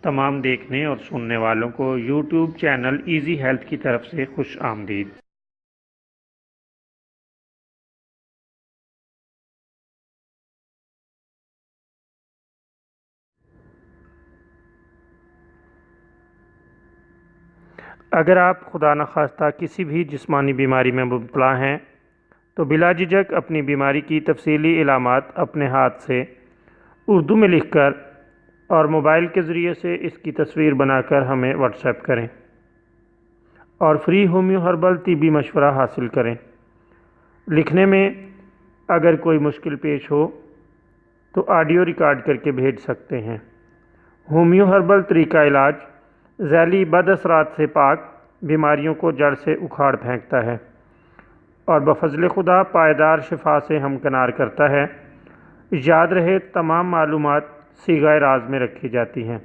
تمام دیکھنے اور سننے والوں کو یوٹیوب چینل ایزی ہیلتھ کی طرف سے خوش آمدید۔ اگر آپ خدا نخواستہ کسی بھی جسمانی بیماری میں مبتلا ہیں تو بلا جھجک اپنی بیماری کی تفصیلی علامات اپنے ہاتھ سے اردو میں لکھ کر اور موبائل کے ذریعے سے اس کی تصویر بنا کر ہمیں واٹس ایپ کریں اور فری ہومیو ہربل طبی مشورہ حاصل کریں۔ لکھنے میں اگر کوئی مشکل پیش ہو تو آڈیو ریکارڈ کر کے بھیج سکتے ہیں۔ ہومیو ہربل طریقہ علاج ذیلی بد اثرات سے پاک بیماریوں کو جڑ سے اکھاڑ پھینکتا ہے اور بفضل خدا پائیدار شفا سے ہمکنار کرتا ہے۔ یاد رہے تمام معلومات صیغہ راز میں رکھی جاتی ہیں۔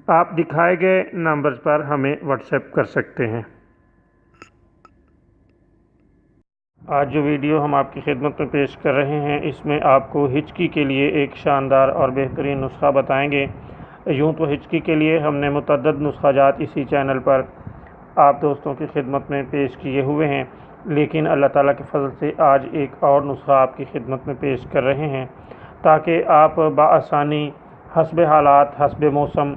آپ دکھائے گئے نمبرز پر ہمیں واٹس ایپ کر سکتے ہیں۔ آج جو ویڈیو ہم آپ کی خدمت میں پیش کر رہے ہیں اس میں آپ کو ہچکی کے لیے ایک شاندار اور بہترین نسخہ بتائیں گے۔ یوں تو ہچکی کے لیے ہم نے متعدد نسخہ جات اسی چینل پر آپ دوستوں کی خدمت میں پیش کیے ہوئے ہیں، لیکن اللہ تعالیٰ کے فضل سے آج ایک اور نسخہ آپ کی خدمت میں پیش کر رہے ہیں تاکہ آپ بآسانی حسب حالات حسب موسم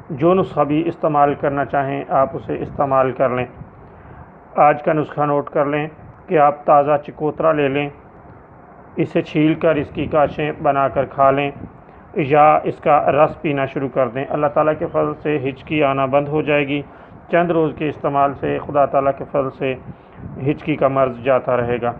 جو نسخہ بھی استعمال کرنا چاہیں آپ اسے استعمال کر لیں۔ آج کا نسخہ نوٹ کر لیں کہ آپ تازہ چکوترا لے لیں، اسے چھیل کر اس کی کاشیں بنا کر کھا لیں یا اس کا رس پینا شروع کر دیں۔ اللہ تعالیٰ کے فضل سے ہچکی آنا بند ہو جائے گی۔ چند روز کے استعمال سے خدا تعالیٰ کے فضل سے ہچکی کا مرض جاتا رہے گا۔